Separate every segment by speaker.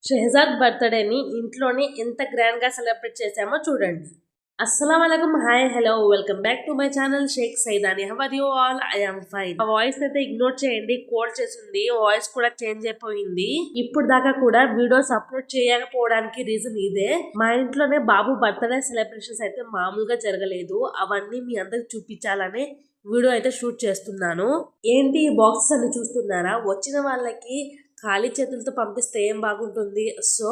Speaker 1: షెహజాద్ బర్త్డేని ఇంట్లోనే ఎంత గ్రాండ్ గా సెలబ్రేట్ చేశామో చూడండి. అస్సలం వాలేకుమ్, hi, hello, welcome back to my channel Shaik Saidani. How are you all? I am fine. ఆ వాయిస్ అయితే ఇగ్నోర్ చేయండి, కోల్డ్ చేసింది, వాయిస్ కూడా చేంజ్ అయిపోయింది. ఇప్పుడు దాకా కూడా వీడియోస్ అప్లోడ్ చేయకపోవడానికి రీజన్ ఇదే. మా ఇంట్లోనే బాబు బర్త్డే సెలబ్రేషన్స్ అయితే మామూలుగా జరగలేదు. అవన్నీ మీ అందరికి చూపించాలనే వీడియో అయితే షూట్ చేస్తున్నాను. ఏంటి ఈ బాక్సెస్ అన్ని చూస్తున్నారా? వచ్చిన వాళ్ళకి ఖాళీ చేతులతో పంపిస్తే ఏం బాగుంటుంది. సో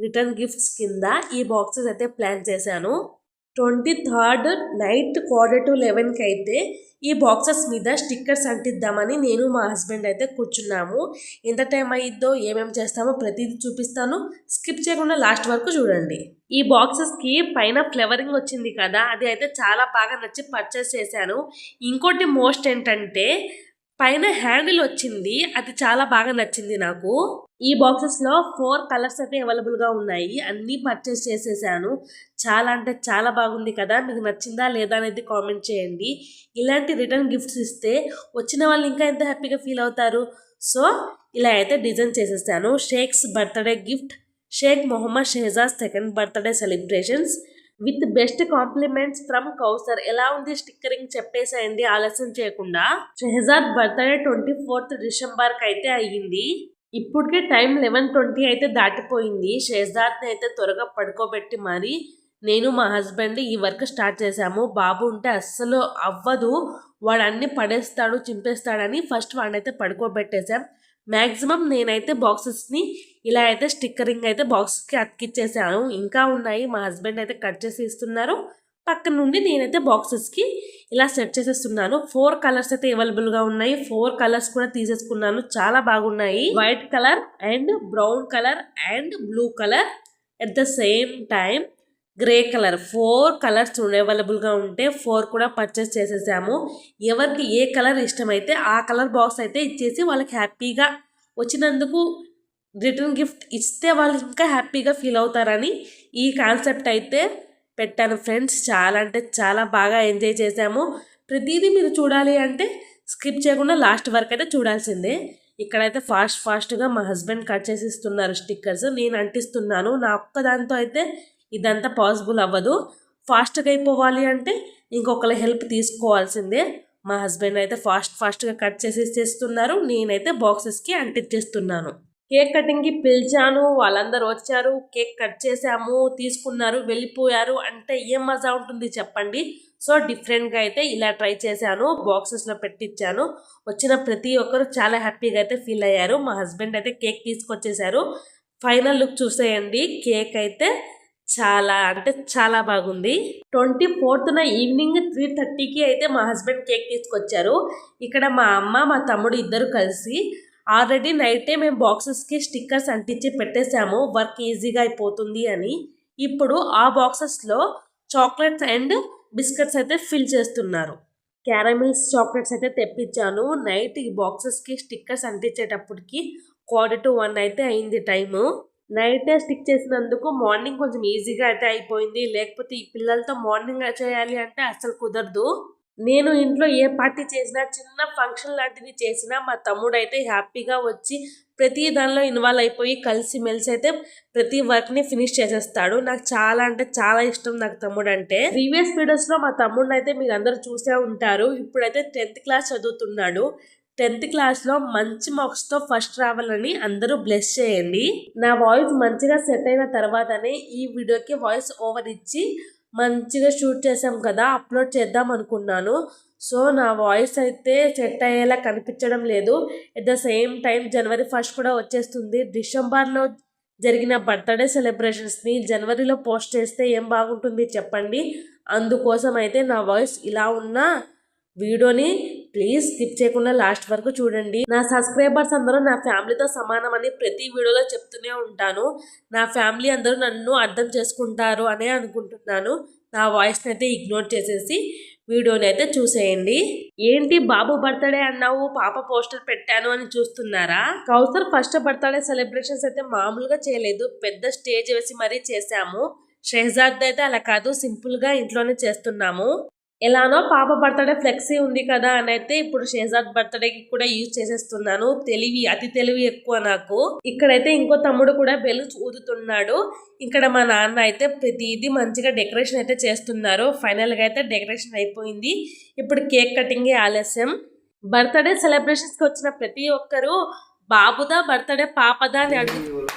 Speaker 1: రిటర్న్ గిఫ్ట్స్ కింద ఈ బాక్సెస్ అయితే ప్లాన్ చేశాను. 23rd నైట్ 11:15 అయితే ఈ బాక్సెస్ మీద స్టిక్కర్స్ అంటిద్దామని నేను మా హస్బెండ్ అయితే కూర్చున్నాము. ఎంత టైం అయ్యిద్దో, ఏమేమి చేస్తామో ప్రతిదీ చూపిస్తాను. స్కిప్ చేయకుండా లాస్ట్ వరకు చూడండి. ఈ బాక్సెస్ కి పైన ఫ్లవరింగ్ వచ్చింది కదా, అది అయితే చాలా బాగా నచ్చి పర్చేస్ చేశాను. ఇంకోటి మోస్ట్ ఏంటంటే పైన హ్యాండిల్ వచ్చింది, అది చాలా బాగా నచ్చింది నాకు. ఈ బాక్సెస్ లో 4 కలర్స్ అయితే అవైలబుల్ గా ఉన్నాయి. అన్ని పర్చేస్ చేసేసాను. చాలా అంటే చాలా బాగుంది కదా, మీకు నచ్చిందా లేదా అనేది కామెంట్ చేయండి. ఇలాంటి రిటర్న్ గిఫ్ట్స్ ఇస్తే వచ్చిన వాళ్ళు ఇంకా ఎంత హ్యాపీగా ఫీల్ అవుతారు. సో ఇలా అయితే డిజైన్ చేసేసాను. Sheikh's birthday gift, Sheikh Mohammad Shehzad second birthday celebrations with best compliments from Kausar. ఎలా ఉంది స్టిక్కరింగ్ చెప్పేసేయండి ఆలస్యం చేయకుండా. షెహజాద్ బర్త్డే 24th డిసెంబర్ కి అయితే అయ్యింది. ఇప్పటికే టైం 11:20 అయితే దాటిపోయింది. షెహజాద్ ని అయితే త్వరగా పడుకోబెట్టి మరి నేను మా హస్బెండ్ ఈ వర్క్ స్టార్ట్ చేశాము. బాబు ఉంటే అస్సలు అవ్వదు, వాడు అన్ని పడేస్తాడు చింపేస్తాడని ఫస్ట్ వాడినైతే పడుకోబెట్టేశాం. మ్యాక్సిమం నేనైతే బాక్సెస్ని ఇలా అయితే స్టిక్కరింగ్ అయితే బాక్స్కి అతికిచ్చేసాను. ఇంకా ఉన్నాయి, మా హస్బెండ్ అయితే కట్ చేసి ఇస్తున్నారు. పక్కన నుండి నేనైతే బాక్సెస్కి ఇలా సెట్ చేసేస్తున్నాను. 4 కలర్స్ అయితే అవైలబుల్గా ఉన్నాయి. 4 కలర్స్ కూడా తీసేసుకున్నాను, చాలా బాగున్నాయి. White colour and brown colour and blue colour at the same time grey colour. 4 colours అవైలబుల్గా ఉంటే 4 కూడా పర్చేస్ చేసేసాము. ఎవరికి ఏ కలర్ ఇష్టమైతే ఆ కలర్ బాక్స్ అయితే ఇచ్చేసి వాళ్ళకి హ్యాపీగా వచ్చినందుకు రిటర్న్ గిఫ్ట్ ఇస్తే వాళ్ళు ఇంకా హ్యాపీగా ఫీల్ అవుతారని ఈ కాన్సెప్ట్ అయితే పెట్టాను ఫ్రెండ్స్. చాలా అంటే చాలా బాగా ఎంజాయ్ చేసాము. ప్రతిదీ మీరు చూడాలి అంటే స్కిప్ చేయకుండా లాస్ట్ వరకు అయితే చూడాల్సిందే. ఇక్కడైతే ఫాస్ట్గా మా హస్బెండ్ కట్ చేసి ఇస్తున్నారు స్టిక్కర్స్, నేను అంటిస్తున్నాను. నా ఒక్కదాంతో అయితే ఇదంతా పాసిబుల్ అవ్వదు. ఫాస్ట్గా అయిపోవాలి అంటే ఇంకొకరి హెల్ప్ తీసుకోవాల్సిందే. మా హస్బెండ్ అయితే ఫాస్ట్గా కట్ చేసి ఇచ్చేస్తున్నారు, నేనైతే బాక్సెస్కి అంటించేస్తున్నాను. కేక్ కటింగ్కి పిలిచాను, వాళ్ళందరూ వచ్చారు, కేక్ కట్ చేసాము, తీసుకున్నారు, వెళ్ళిపోయారు. అంటే ఏం మజా ఉంటుంది చెప్పండి. సో డిఫరెంట్గా అయితే ఇలా ట్రై చేశాను, బాక్సెస్లో పెట్టించాను. వచ్చిన ప్రతి ఒక్కరు చాలా హ్యాపీగా అయితే ఫీల్ అయ్యారు. మా హస్బెండ్ అయితే కేక్ తీసుకొచ్చేసారు. ఫైనల్ లుక్ చూసేయండి. కేక్ అయితే చాలా అంటే చాలా బాగుంది. 24th ఈవినింగ్ 3:30కి అయితే మా హస్బెండ్ కేక్ తీసుకొచ్చారు. ఇక్కడ మా అమ్మ మా తమ్ముడు ఇద్దరు కలిసి ఆల్రెడీ నైటే మేము బాక్సెస్కి స్టిక్కర్స్ అంటించి పెట్టేశాము, వర్క్ ఈజీగా అయిపోతుంది అని. ఇప్పుడు ఆ బాక్సెస్లో చాక్లెట్స్ అండ్ బిస్కెట్స్ అయితే ఫిల్ చేస్తున్నారు. క్యారమిల్స్ చాక్లెట్స్ అయితే తెప్పించాను. నైట్ ఈ బాక్సెస్కి స్టిక్కర్స్ అంటించేటప్పటికి 1:45 అయితే అయింది టైము. నైటే స్టిక్ చేసినందుకు మార్నింగ్ కొంచెం ఈజీగా అయితే అయిపోయింది. లేకపోతే ఈ పిల్లలతో మార్నింగ్ చేయాలి అంటే అస్సలు కుదరదు. నేను ఇంట్లో ఏ పార్టీ చేసినా, చిన్న ఫంక్షన్ లాంటివి చేసినా మా తమ్ముడు అయితే హ్యాపీగా వచ్చి ప్రతి దానిలో ఇన్వాల్వ్ అయిపోయి కలిసి మెలిసి అయితే ప్రతి వర్క్ని ఫినిష్ చేసేస్తాడు. నాకు చాలా అంటే చాలా ఇష్టం నాకు తమ్ముడు అంటే. ప్రీవియస్ వీడియోస్లో మా తమ్ముడిని అయితే మీరు అందరూ చూసే ఉంటారు. ఇప్పుడైతే 10th క్లాస్ చదువుతున్నాడు. 10th క్లాస్లో మంచి మార్క్స్తో ఫస్ట్ రావాలని అందరూ బ్లెస్ చేయండి. నా వాయిస్ మంచిగా సెట్ అయిన తర్వాతనే ఈ వీడియోకి వాయిస్ ఓవర్ ఇచ్చి మంచిగా షూట్ చేసాం కదా, అప్లోడ్ చేద్దాం అనుకున్నాను. సో నా వాయిస్ అయితే సెట్ అయ్యేలా కనిపించడం లేదు. At the same time January 1st కూడా వచ్చేస్తుంది. డిసెంబర్లో జరిగిన బర్త్డే సెలబ్రేషన్స్ని జనవరిలో పోస్ట్ చేస్తే ఏం బాగుంటుంది చెప్పండి. అందుకోసం అయితే నా వాయిస్ ఇలా ఉన్న వీడియోని ప్లీజ్ స్కిప్ చేయకుండా లాస్ట్ వరకు చూడండి. నా సబ్స్క్రైబర్స్ అందరూ నా ఫ్యామిలీతో సమానం అని ప్రతి వీడియోలో చెప్తూనే ఉంటాను. నా ఫ్యామిలీ అందరూ నన్ను అర్థం చేసుకుంటారు అనే అనుకుంటున్నాను. నా వాయిస్ని అయితే ఇగ్నోర్ చేసేసి వీడియోని అయితే చూసేయండి. ఏంటి బాబు బర్త్డే అన్నావు, పాప పోస్టర్ పెట్టాను అని చూస్తున్నారా? కౌసర్ ఫస్ట్ బర్త్డే సెలబ్రేషన్స్ అయితే మామూలుగా చేయలేదు, పెద్ద స్టేజ్ వేసి మరీ చేశాము. షెహజాద్ అయితే అలా కాదు, సింపుల్గా ఇంట్లోనే చేస్తున్నాము. ఎలానో పాప బర్త్డే ఫ్లెక్సీ ఉంది కదా అని అయితే ఇప్పుడు షేజాద్ బర్త్డేకి కూడా యూజ్ చేసేస్తున్నాను. అతి తెలివి ఎక్కువ నాకు. ఇక్కడైతే ఇంకో తమ్ముడు కూడా బెల్ ఊదుతున్నాడు. ఇక్కడ మా నాన్న అయితే ప్రతిదీ మంచిగా డెకరేషన్ అయితే చేస్తున్నారు. ఫైనల్ గా అయితే డెకరేషన్ అయిపోయింది. ఇప్పుడు కేక్ కటింగ్ ఆలస్యం. బర్త్డే సెలబ్రేషన్స్ కి వచ్చిన ప్రతి ఒక్కరు బాబుదా బర్త్డే పాపదా అని అడుగుతున్నారు.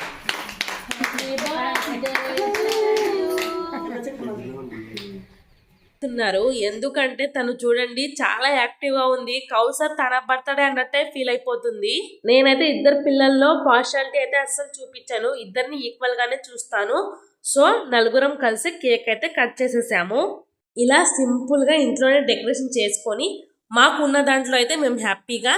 Speaker 1: ఎందుకంటే తను చూడండి చాలా యాక్టివ్ గా ఉంది. కౌసర్ తన బర్త్డే అన్నట్టే ఫీల్ అయిపోతుంది. నేనైతే ఇద్దరు పిల్లల్లో పార్షాలిటీ అయితే అస్సలు చూపించాను. ఇద్దరిని ఈక్వల్ గానే చూస్తాను. సో నలుగురం కలిసి కేక్ అయితే కట్ చేసేసాము. ఇలా సింపుల్ గా ఇంట్లోనే డెకరేషన్ చేసుకొని మాకున్న దాంట్లో అయితే మేము హ్యాపీగా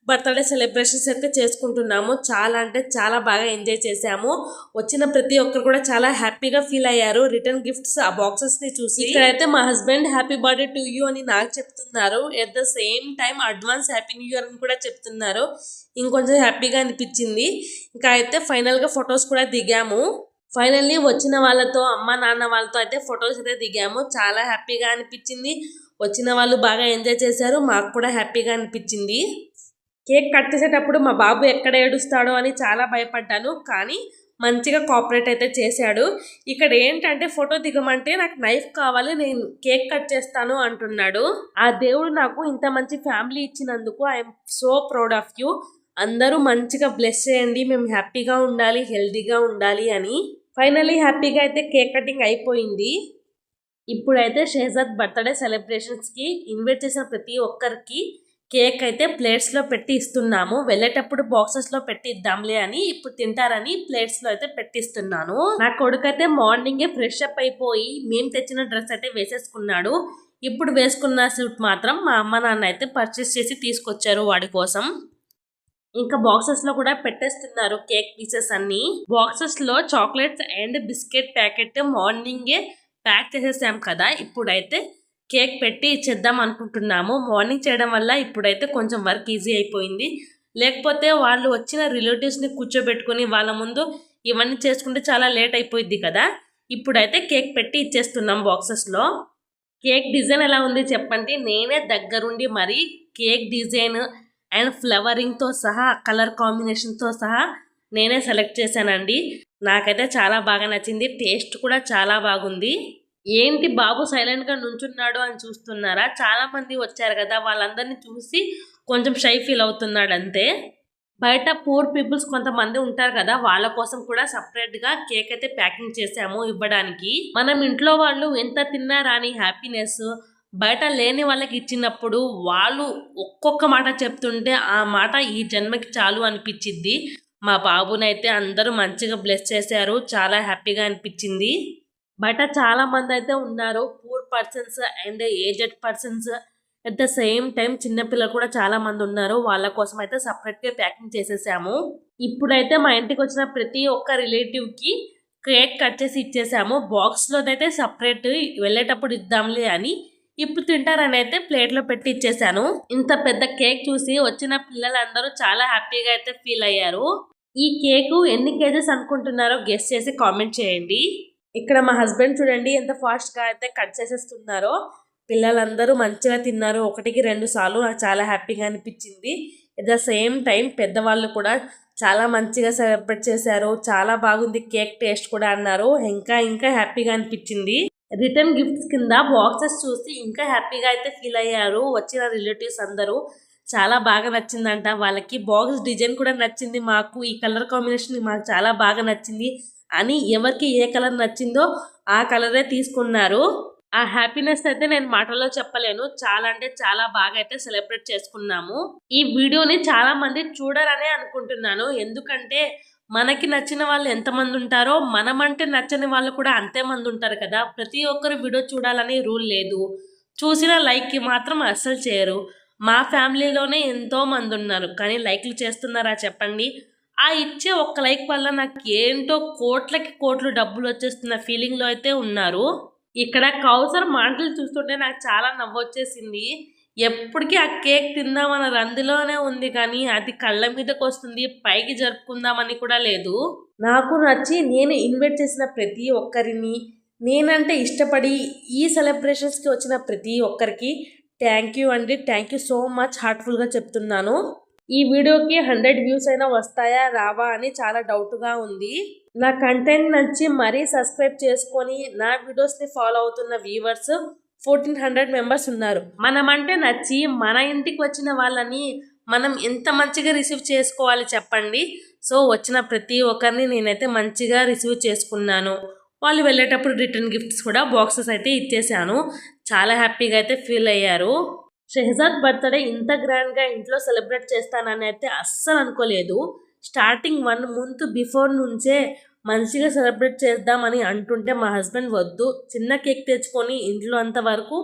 Speaker 1: బర్త్డే సెలబ్రేషన్స్ అయితే చేసుకుంటున్నాము. చాలా అంటే చాలా బాగా ఎంజాయ్ చేసాము. వచ్చిన ప్రతి ఒక్కరు కూడా చాలా హ్యాపీగా ఫీల్ అయ్యారు. రిటర్న్ గిఫ్ట్స్ ఆ బాక్సెస్ ని చూసి ఇక్కడైతే మా husband happy birthday to you అని నాకు చెప్తున్నారు. At the same time advance happy new year అని కూడా చెప్తున్నారు. ఇంకొంచెం హ్యాపీగా అనిపించింది. ఇంకా అయితే ఫైనల్ గా ఫొటోస్ కూడా దిగాము. ఫైనల్లీ వచ్చిన వాళ్ళతో అమ్మ నాన్న వాళ్ళతో అయితే ఫొటోస్ అయితే దిగాము. చాలా హ్యాపీగా అనిపించింది. వచ్చిన వాళ్ళు బాగా ఎంజాయ్ చేశారు. మాకు కూడా హ్యాపీగా అనిపించింది. కేక్ కట్ చేసేటప్పుడు మా బాబు ఎక్కడ ఏడుస్తాడో అని చాలా భయపడ్డాను. కానీ మంచిగా కోఆపరేట్ అయితే చేశాడు. ఇక్కడ ఏంటంటే ఫోటో దిగమంటే నాకు నైఫ్ కావాలి, నేను కేక్ కట్ చేస్తాను అంటున్నాడు. ఆ దేవుడు నాకు ఇంత మంచి ఫ్యామిలీ ఇచ్చినందుకు I'm so proud of you. అందరూ మంచిగా బ్లెస్ చేయండి. మేము హ్యాపీగా ఉండాలి, హెల్తీగా ఉండాలి అని. ఫైనల్లీ హ్యాపీగా అయితే కేక్ కటింగ్ అయిపోయింది. ఇప్పుడైతే షేజాద్ బర్త్డే సెలబ్రేషన్స్కి ఇన్వైట్ చేసిన ప్రతి ఒక్కరికి కేక్ అయితే ప్లేట్స్లో పెట్టి ఇస్తున్నాము. వెళ్ళేటప్పుడు బాక్సెస్లో పెట్టి ఇద్దాంలే అని ఇప్పుడు తింటారని ప్లేట్స్లో అయితే పెట్టిస్తున్నాను. నా కొడుకు అయితే మార్నింగే ఫ్రెష్ అప్ అయిపోయి మేము తెచ్చిన డ్రెస్ అయితే వేసేసుకున్నాడు. ఇప్పుడు వేసుకున్న సూట్ మాత్రం మా అమ్మ నాన్న అయితే పర్చేస్ చేసి తీసుకొచ్చారు వాడి కోసం. ఇంకా బాక్సెస్ లో కూడా పెట్టేస్తున్నారు కేక్ పీసెస్ అన్ని. బాక్సెస్ లో చాక్లెట్స్ అండ్ బిస్కెట్ ప్యాకెట్ మార్నింగే ప్యాక్ చేసేసాం కదా. ఇప్పుడైతే కేక్ పెట్టి ఇచ్చేద్దాం అనుకుంటున్నాము. మార్నింగ్ చేయడం వల్ల ఇప్పుడైతే కొంచెం వర్క్ ఈజీ అయిపోయింది. లేకపోతే వాళ్ళు వచ్చిన రిలేటివ్స్ని కూర్చోబెట్టుకుని వాళ్ళ ముందు ఇవన్నీ చేసుకుంటే చాలా లేట్ అయిపోయింది కదా. ఇప్పుడైతే కేక్ పెట్టి ఇచ్చేస్తున్నాం బాక్సెస్లో. కేక్ డిజైన్ ఎలా ఉంది చెప్పండి. నేనే దగ్గరుండి మరి కేక్ డిజైన్ అండ్ ఫ్లవరింగ్తో సహా కలర్ కాంబినేషన్తో సహా నేనే సెలెక్ట్ చేశానండి. నాకైతే చాలా బాగా నచ్చింది. టేస్ట్ కూడా చాలా బాగుంది. ఏంటి బాబు సైలెంట్గా నుంచున్నాడు అని చూస్తున్నారా? చాలా మంది వచ్చారు కదా, వాళ్ళందరినీ చూసి కొంచెం షై ఫీల్ అవుతున్నాడు అంతే. బయట పూర్ పీపుల్స్ కొంతమంది ఉంటారు కదా, వాళ్ళ కోసం కూడా సపరేట్గా కేక్ అయితే ప్యాకింగ్ చేసాము ఇవ్వడానికి. మనం ఇంట్లో వాళ్ళు ఎంత తిన్నారా అని హ్యాపీనెస్ బయట లేని వాళ్ళకి ఇచ్చినప్పుడు వాళ్ళు ఒక్కొక్క మాట చెప్తుంటే ఆ మాట ఈ జన్మకి చాలు అనిపించింది. మా బాబునైతే అందరూ మంచిగా బ్లెస్ చేశారు. చాలా హ్యాపీగా అనిపించింది. బయట చాలా మంది అయితే ఉన్నారు, poor persons and aged persons. At the same time చిన్నపిల్లలు కూడా చాలా మంది ఉన్నారు. వాళ్ళ కోసం అయితే సపరేట్గా ప్యాకింగ్ చేసేసాము. ఇప్పుడైతే మా ఇంటికి వచ్చిన ప్రతి ఒక్క రిలేటివ్కి కేక్ కట్ చేసి ఇచ్చేసాము. బాక్స్లోనైతే సపరేట్ వెళ్ళేటప్పుడు ఇద్దాంలే అని ఇప్పుడు తింటారని అయితే ప్లేట్లో పెట్టి ఇచ్చేసాను. ఇంత పెద్ద కేక్ చూసి వచ్చిన పిల్లలందరూ చాలా హ్యాపీగా అయితే ఫీల్ అయ్యారు. ఈ కేకు ఎన్ని కేజెస్ అనుకుంటున్నారో గెస్ చేసి కామెంట్ చేయండి. ఇక్కడ మా హస్బెండ్ చూడండి ఎంత ఫాస్ట్గా అయితే కట్ చేసేస్తున్నారో. పిల్లలందరూ మంచిగా తిన్నారు. 1-2 సార్లు నాకు చాలా హ్యాపీగా అనిపించింది. ఎట్ ద సేమ్ టైం పెద్దవాళ్ళు కూడా చాలా మంచిగా సెలబ్రేట్ చేశారు. చాలా బాగుంది కేక్, టేస్ట్ కూడా అన్నారు. ఇంకా హ్యాపీగా అనిపించింది. రిటర్న్ గిఫ్ట్స్ కింద బాక్సెస్ చూసి ఇంకా హ్యాపీగా అయితే ఫీల్ అయ్యారు వచ్చిన రిలేటివ్స్ అందరూ. చాలా బాగా నచ్చిందంట వాళ్ళకి. బాక్స్ డిజైన్ కూడా నచ్చింది మాకు. ఈ కలర్ కాంబినేషన్ మాకు చాలా బాగా నచ్చింది అని ఎవరికి ఏ కలర్ నచ్చిందో ఆ కలరే తీసుకున్నారు. ఆ హ్యాపీనెస్ అయితే నేను మాటల్లో చెప్పలేను. చాలా అంటే చాలా బాగా అయితే సెలబ్రేట్ చేసుకున్నాము. ఈ వీడియోని చాలా మంది చూడరనే అనుకుంటున్నాను. ఎందుకంటే మనకి నచ్చిన వాళ్ళు ఎంతమంది ఉంటారో మనమంటే నచ్చని వాళ్ళు కూడా అంతే మంది ఉంటారు కదా. ప్రతి ఒక్కరు వీడియో చూడాలని రూల్ లేదు. చూసిన లైక్కి మాత్రం అస్సలు చేయరు. మా ఫ్యామిలీలోనే ఎంతో మంది ఉన్నారు, కానీ లైక్లు చేస్తున్నారా చెప్పండి? ఆ ఇచ్చే ఒక్క లైక్ వల్ల నాకు ఏంటో కోట్లకి కోట్లు డబ్బులు వచ్చేస్తున్న ఫీలింగ్లో అయితే ఉన్నారు. ఇక్కడ కౌసర్ మాటలు చూస్తుంటే నాకు చాలా నవ్వొచ్చేసింది. ఎప్పటికీ ఆ కేక్ తిందామన్న రందిలోనే ఉంది, కానీ అది కళ్ళ మీదకి వస్తుంది. పైకి జరుపుకుందామని కూడా లేదు. నాకు నచ్చి నేను ఇన్వైట్ చేసిన ప్రతి ఒక్కరిని నేనంటే ఇష్టపడి ఈ సెలబ్రేషన్స్కి వచ్చిన ప్రతి ఒక్కరికి థ్యాంక్ యూ అండి. థ్యాంక్ యూ సో మచ్ హార్ట్ఫుల్గా చెప్తున్నాను. ఈ వీడియోకి 100 వ్యూస్ అయినా వస్తాయా రావా అని చాలా డౌట్గా ఉంది. నా కంటెంట్ నచ్చి మరీ సబ్స్క్రైబ్ చేసుకొని నా వీడియోస్ని ఫాలో అవుతున్న వ్యూవర్స్ 1400 మెంబర్స్ ఉన్నారు. మనమంటే నచ్చి మన ఇంటికి వచ్చిన వాళ్ళని మనం ఎంత మంచిగా రిసీవ్ చేసుకోవాలి చెప్పండి. సో వచ్చిన ప్రతి ఒక్కరిని నేనైతే మంచిగా రిసీవ్ చేసుకున్నాను. వాళ్ళు వెళ్ళేటప్పుడు రిటర్న్ గిఫ్ట్స్ కూడా బాక్సెస్ అయితే ఇచ్చేసాను. చాలా హ్యాపీగా అయితే ఫీల్ అయ్యారు. షెహజాద్ బర్త్డే ఇంత గ్రాండ్గా ఇంట్లో సెలబ్రేట్ చేస్తానని అయితే అస్సలు అనుకోలేదు. స్టార్టింగ్ 1 మంత్ బిఫోర్ నుంచే మంచిగా సెలబ్రేట్ చేద్దామని అంటుంటే మా హస్బెండ్ వద్దు, చిన్న కేక్ తెచ్చుకొని ఇంట్లో అంతవరకు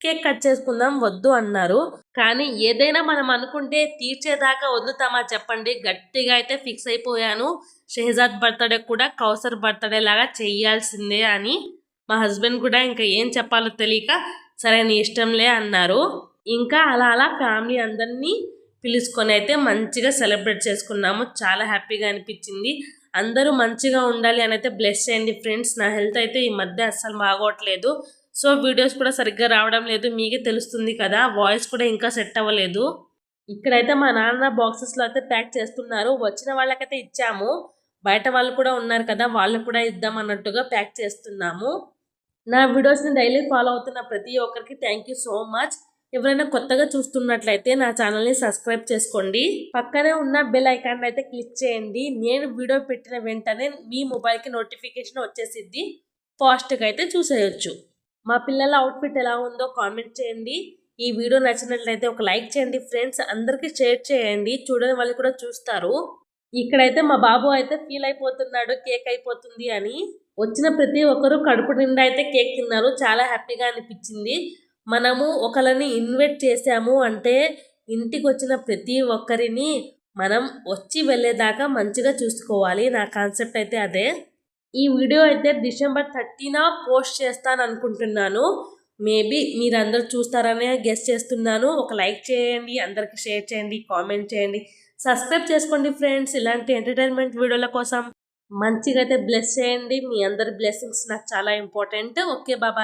Speaker 1: కేక్ కట్ చేసుకుందాం వద్దు అన్నారు. కానీ ఏదైనా మనం అనుకుంటే తీర్చేదాకా వదులుతామా చెప్పండి. గట్టిగా అయితే ఫిక్స్ అయిపోయాను. షెహజాద్ బర్త్డే కూడా కౌసర్ బర్త్డే లాగా చెయ్యాల్సిందే అని. మా హస్బెండ్ కూడా ఇంకా ఏం చెప్పాలో తెలియక సరే నీ ఇష్టంలే అన్నారు. ఇంకా అలా ఫ్యామిలీ అందరినీ పిలుచుకొని అయితే మంచిగా సెలబ్రేట్ చేసుకున్నాము. చాలా హ్యాపీగా అనిపించింది. అందరూ మంచిగా ఉండాలి అని అయితే బ్లెస్ చేయండి ఫ్రెండ్స్. నా హెల్త్ అయితే ఈ మధ్య అస్సలు బాగోట్లేదు. సో వీడియోస్ కూడా సరిగ్గా రావడం లేదు, మీకే తెలుస్తుంది కదా. వాయిస్ కూడా ఇంకా సెట్ అవ్వలేదు. ఇక్కడైతే మా నాన్న బాక్సెస్లో అయితే ప్యాక్ చేస్తున్నారు. వచ్చిన వాళ్ళకైతే ఇచ్చాము, బయట వాళ్ళు కూడా ఉన్నారు కదా, వాళ్ళు కూడా ఇద్దాం అన్నట్టుగా ప్యాక్ చేస్తున్నాము. నా వీడియోస్ని డైలీ ఫాలో అవుతున్న ప్రతి ఒక్కరికి థ్యాంక్ యూ సో మచ్. ఎవరైనా కొత్తగా చూస్తున్నట్లయితే నా ఛానల్ని సబ్స్క్రైబ్ చేసుకోండి. పక్కనే ఉన్న బెల్ ఐకాన్ అయితే క్లిక్ చేయండి. నేను వీడియో పెట్టిన వెంటనే మీ మొబైల్కి నోటిఫికేషన్ వచ్చేసిద్ది. ఫాస్ట్గా అయితే చూసేయచ్చు. మా పిల్లల అవుట్ఫిట్ ఎలా ఉందో కామెంట్ చేయండి. ఈ వీడియో నచ్చినట్లయితే ఒక లైక్ చేయండి ఫ్రెండ్స్. అందరికీ షేర్ చేయండి, చూడని వాళ్ళు కూడా చూస్తారు. ఇక్కడైతే మా బాబు అయితే ఫీల్ అయిపోతున్నాడు కేక్ అయిపోతుంది అని. వచ్చిన ప్రతి ఒక్కరు కడుపు నిండా అయితే కేక్ తిన్నారు. చాలా హ్యాపీగా అనిపించింది. మనము ఒకరిని ఇన్వైట్ చేసాము అంటే ఇంటికి వచ్చిన ప్రతి ఒక్కరిని మనం వచ్చి వెళ్ళేదాకా మంచిగా చూసుకోవాలి. నా కాన్సెప్ట్ అయితే అదే. ఈ వీడియో అయితే December 30న పోస్ట్ చేస్తాను అనుకుంటున్నాను. మేబీ మీరందరూ చూస్తారనే గెస్ చేస్తున్నాను. ఒక లైక్ చేయండి, అందరికి షేర్ చేయండి, కామెంట్ చేయండి, సబ్స్క్రైబ్ చేసుకోండి ఫ్రెండ్స్. ఇలాంటి ఎంటర్టైన్మెంట్ వీడియోల కోసం మంచిగా అయితే బ్లెస్ చేయండి. మీ అందరి బ్లెస్సింగ్స్ నాకు చాలా ఇంపార్టెంట్. Okay, bye.